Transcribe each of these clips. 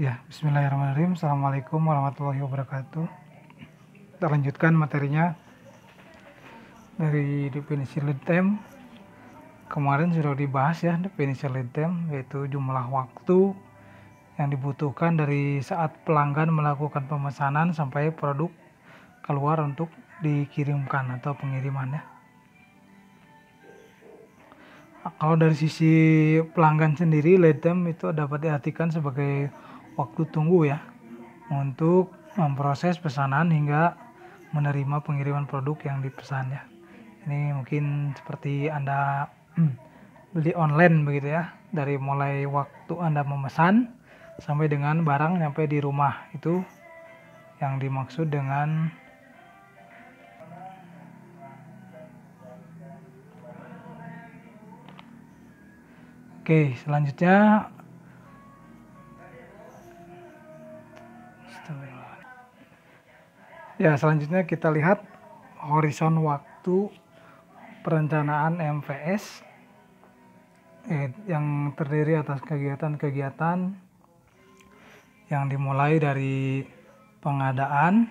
Ya, bismillahirrahmanirrahim. Assalamualaikum warahmatullahi wabarakatuh. Kita lanjutkan materinya dari definisi lead time. Kemarin sudah dibahas ya definisi lead time, yaitu jumlah waktu yang dibutuhkan dari saat pelanggan melakukan pemesanan sampai produk keluar untuk dikirimkan atau pengiriman ya. Kalau dari sisi pelanggan sendiri, lead time itu dapat diartikan sebagai waktu tunggu ya untuk memproses pesanan hingga menerima pengiriman produk yang dipesan ya. Ini mungkin seperti Anda beli online begitu ya, dari mulai waktu Anda memesan sampai dengan barang sampai di rumah, itu yang dimaksud dengan Oke, selanjutnya kita lihat horizon waktu perencanaan MVS yang terdiri atas kegiatan-kegiatan yang dimulai dari pengadaan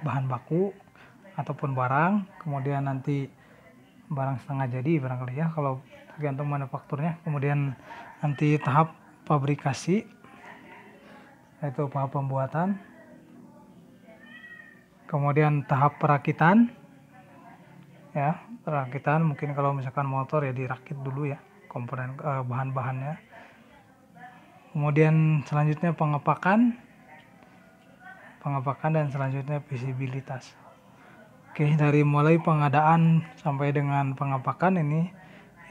bahan baku ataupun barang, kemudian nanti barang setengah jadi barangkali ya kalau tergantung manufakturnya, kemudian nanti tahap pabrikasi yaitu tahap pembuatan, kemudian tahap perakitan ya, perakitan mungkin kalau misalkan motor ya dirakit dulu ya komponen bahan-bahannya, kemudian selanjutnya pengepakan dan selanjutnya visibilitas. Oke, dari mulai pengadaan sampai dengan pengepakan ini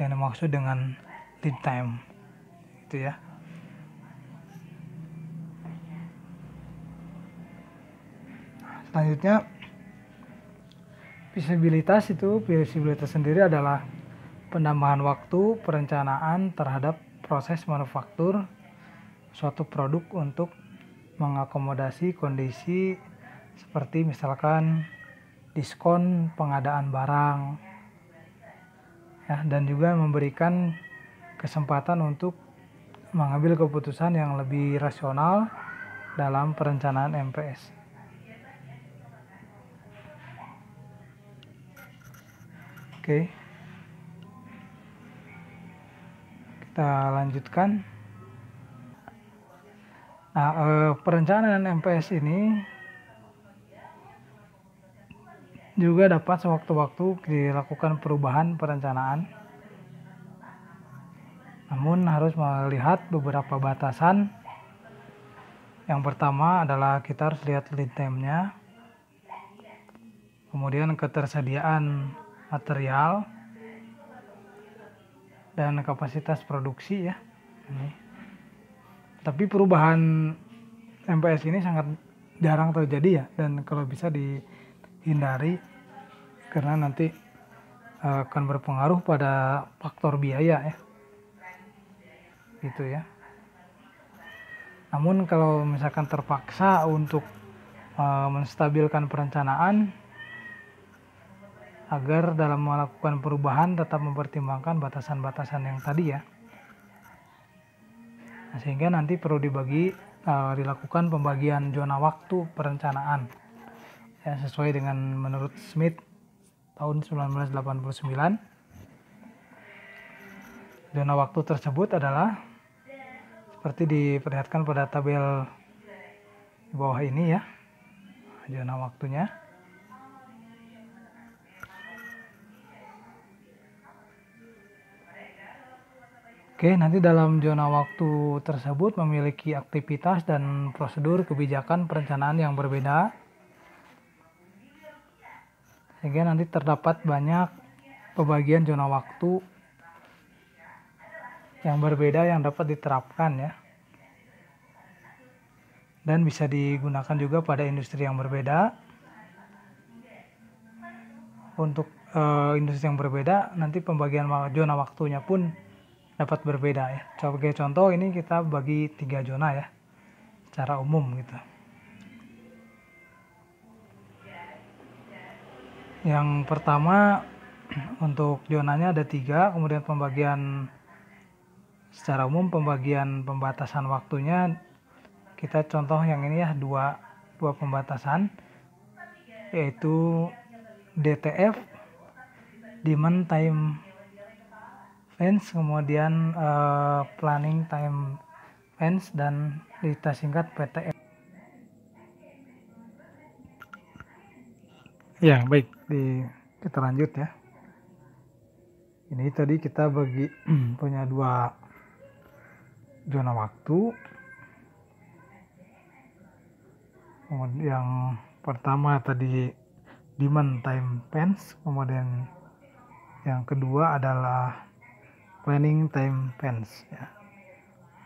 yang dimaksud dengan lead time itu ya. Selanjutnya visibilitas sendiri adalah penambahan waktu perencanaan terhadap proses manufaktur suatu produk untuk mengakomodasi kondisi seperti misalkan diskon pengadaan barang ya, dan juga memberikan kesempatan untuk mengambil keputusan yang lebih rasional dalam perencanaan MPS. Oke, kita lanjutkan. Nah, perencanaan MPS ini juga dapat sewaktu-waktu dilakukan perubahan perencanaan, namun harus melihat beberapa batasan. Yang pertama adalah kita harus lihat lead time-nya, kemudian ketersediaan material dan kapasitas produksi ya. Tapi perubahan MPS ini sangat jarang terjadi ya, dan kalau bisa dihindari karena nanti akan berpengaruh pada faktor biaya ya, gitu ya. Namun kalau misalkan terpaksa untuk menstabilkan perencanaan agar dalam melakukan perubahan tetap mempertimbangkan batasan-batasan yang tadi ya, nah, sehingga nanti perlu dilakukan pembagian zona waktu perencanaan ya, sesuai dengan menurut Smith tahun 1989. Zona waktu tersebut adalah seperti diperlihatkan pada tabel di bawah ini ya, zona waktunya. Oke, nanti dalam zona waktu tersebut memiliki aktivitas dan prosedur kebijakan perencanaan yang berbeda, sehingga nanti terdapat banyak pembagian zona waktu yang berbeda yang dapat diterapkan ya, dan bisa digunakan juga pada industri yang berbeda. Untuk industri yang berbeda nanti pembagian zona waktunya pun dapat berbeda ya. Sebagai contoh ini kita bagi 3 zona ya secara umum gitu. Yang pertama untuk zonanya ada 3, kemudian pembagian secara umum pembagian pembatasan waktunya kita contoh yang ini ya, dua pembatasan, yaitu DTF, demand time fence, kemudian planning time fence, dan kita singkat PTF. Ya, baik, kita lanjut ya. Ini tadi kita bagi punya dua zona waktu. Yang pertama tadi demand time fence, kemudian yang kedua adalah planning time fence ya.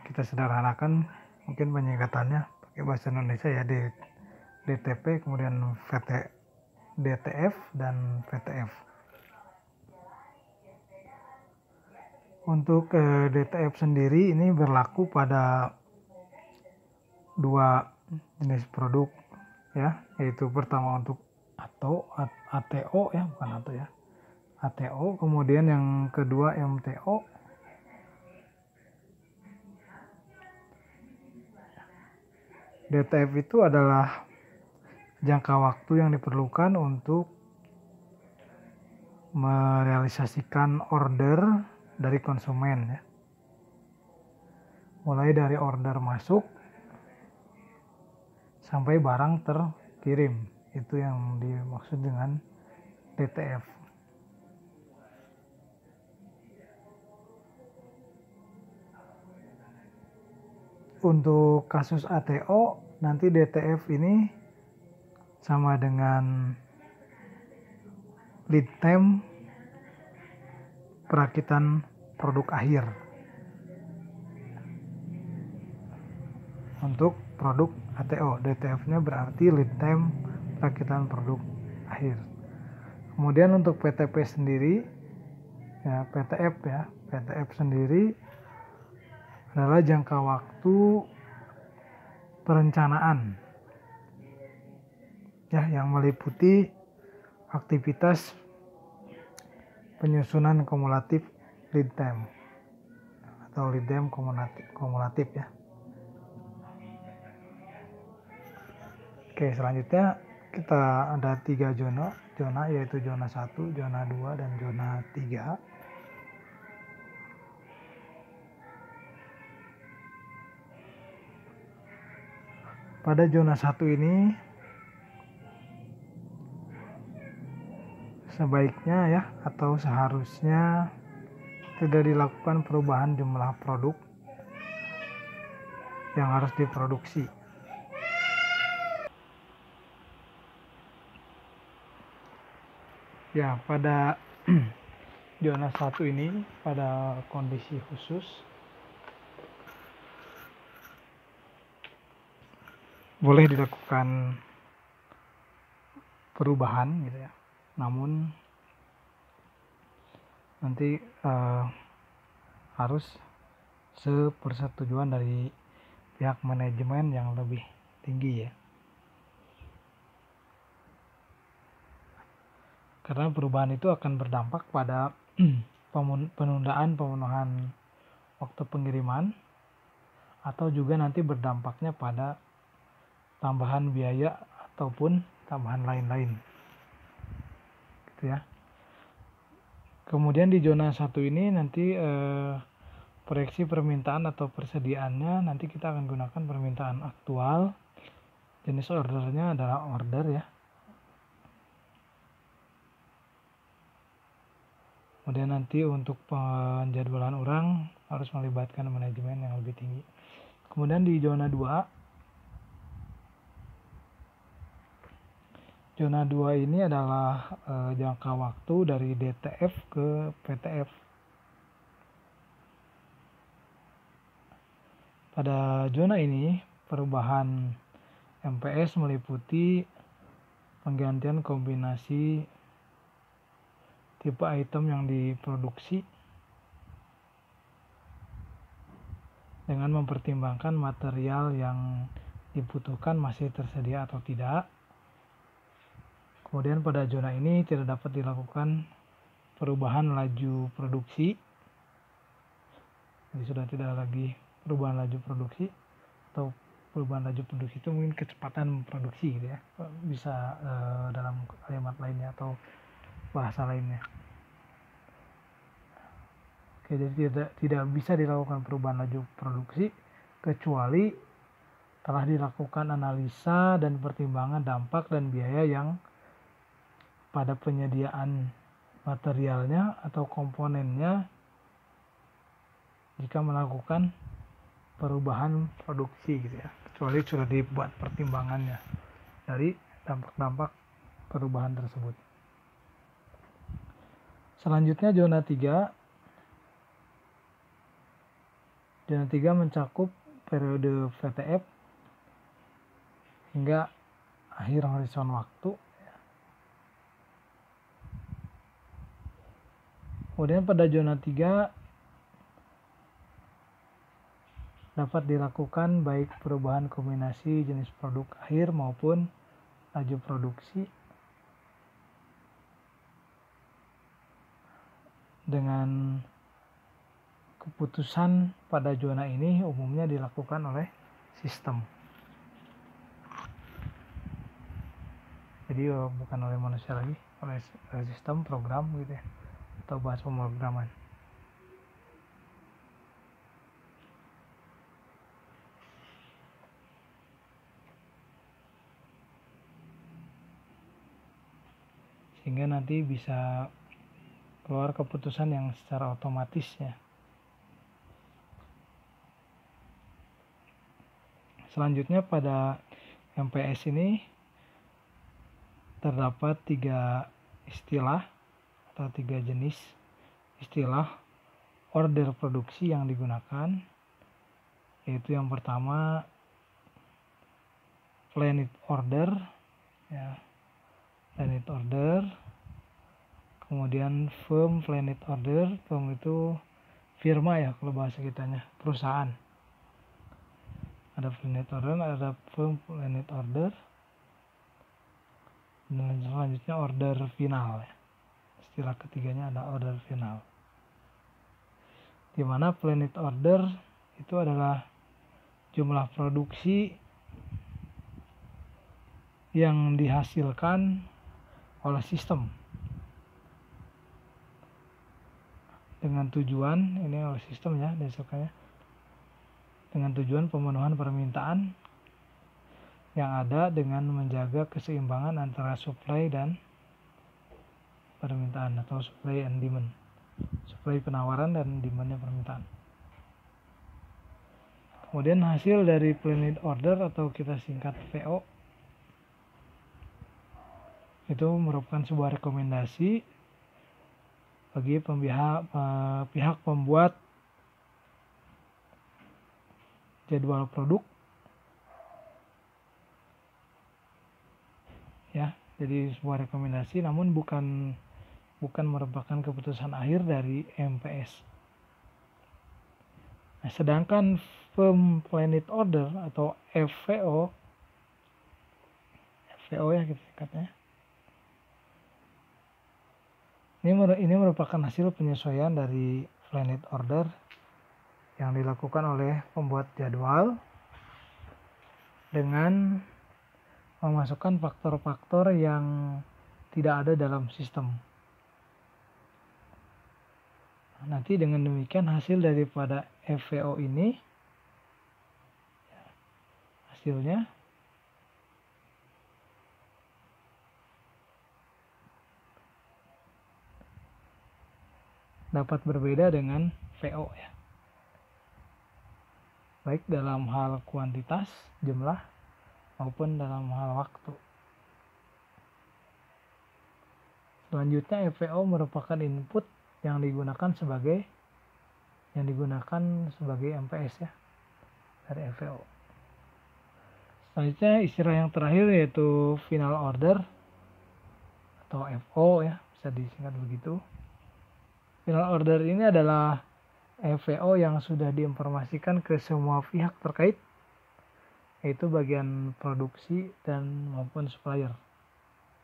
Kita sederhanakan mungkin penyingkatannya pakai bahasa Indonesia ya, DTP, kemudian DTF dan VTF. Untuk DTF sendiri ini berlaku pada dua jenis produk ya, yaitu pertama untuk ATO ya, bukan ATO ya, ATO, kemudian yang kedua MTO. DTF itu adalah jangka waktu yang diperlukan untuk merealisasikan order dari konsumen ya. Mulai dari order masuk sampai barang terkirim, itu yang dimaksud dengan DTF. Untuk kasus ATO nanti DTF ini sama dengan lead time perakitan produk akhir. Untuk produk ATO, DTF-nya berarti lead time perakitan produk akhir. Kemudian untuk PTP sendiri ya, PTF sendiri adalah jangka waktu perencanaan ya, yang meliputi aktivitas penyusunan kumulatif lead time atau lead time kumulatif ya. Oke, selanjutnya kita ada 3 zona yaitu zona 1, zona 2, dan zona 3. Pada zona 1 ini sebaiknya ya, atau seharusnya tidak dilakukan perubahan jumlah produk yang harus diproduksi. Ya, pada zona 1 ini pada kondisi khusus boleh dilakukan perubahan gitu ya. Namun nanti harus sepersetujuan dari pihak manajemen yang lebih tinggi ya. Karena perubahan itu akan berdampak pada penundaan pemenuhan waktu pengiriman, atau juga nanti berdampaknya pada tambahan biaya ataupun tambahan lain-lain gitu ya. Kemudian di zona 1 ini nanti proyeksi permintaan atau persediaannya nanti kita akan gunakan permintaan aktual, jenis ordernya adalah order ya. Kemudian nanti untuk penjadwalan orang harus melibatkan manajemen yang lebih tinggi. Kemudian di zona 2 ini adalah jangka waktu dari DTF ke PTF. Pada zona ini perubahan MPS meliputi penggantian kombinasi tipe item yang diproduksi dengan mempertimbangkan material yang dibutuhkan masih tersedia atau tidak. Kemudian pada zona ini tidak dapat dilakukan perubahan laju produksi. Jadi sudah tidak lagi perubahan laju produksi atau perubahan laju produksi itu mungkin kecepatan produksi gitu ya, bisa dalam kalimat lainnya atau bahasa lainnya. Oke, jadi tidak bisa dilakukan perubahan laju produksi kecuali telah dilakukan analisa dan pertimbangan dampak dan biaya yang pada penyediaan materialnya atau komponennya jika melakukan perubahan produksi gitu ya, kecuali sudah dibuat pertimbangannya dari dampak-dampak perubahan tersebut. Selanjutnya zona 3. Zona 3 mencakup periode VTF hingga akhir horizon waktu. Kemudian pada zona 3 dapat dilakukan baik perubahan kombinasi jenis produk akhir maupun laju produksi. Dengan keputusan pada zona ini umumnya dilakukan oleh sistem. Jadi bukan oleh manusia lagi, oleh sistem program gitu ya, atau bahas pemrograman. Sehingga nanti bisa keluar keputusan yang secara otomatis ya. Selanjutnya pada MPS ini terdapat 3 istilah atau 3 jenis istilah order produksi yang digunakan, yaitu yang pertama planet order ya, planet order, kemudian firm planet order. Firm itu firma ya kalau bahasa kitanya, perusahaan. Ada planet order, ada firm planet order, dan selanjutnya order final ya. Istilah ketiganya ada order final, di mana planet order itu adalah jumlah produksi yang dihasilkan oleh sistem dengan tujuan, ini oleh sistem ya dihasilkannya, dengan tujuan pemenuhan permintaan yang ada dengan menjaga keseimbangan antara supply dan permintaan atau supply and demand, supply penawaran dan demandnya permintaan. Kemudian hasil dari planet order atau kita singkat PO itu merupakan sebuah rekomendasi bagi pihak pembuat jadwal produk ya. Jadi sebuah rekomendasi namun bukan merupakan keputusan akhir dari MPS. Nah, sedangkan firm planet order atau FPO ya kita singkatnya, ini merupakan hasil penyesuaian dari planet order yang dilakukan oleh pembuat jadwal dengan memasukkan faktor-faktor yang tidak ada dalam sistem. Nanti dengan demikian hasil daripada FPO ini, hasilnya dapat berbeda dengan VO ya, baik dalam hal kuantitas, jumlah, maupun dalam hal waktu. Selanjutnya FPO merupakan input yang digunakan sebagai MPS ya, dari FPO. Selanjutnya istilah yang terakhir yaitu final order atau FO ya, bisa disingkat begitu. Final order ini adalah FPO yang sudah diinformasikan ke semua pihak terkait, yaitu bagian produksi dan maupun supplier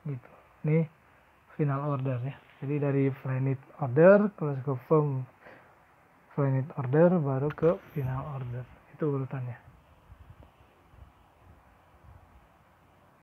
gitu. Ini final order ya. Jadi dari planet order terus ke firm planet order baru ke final order, itu urutannya.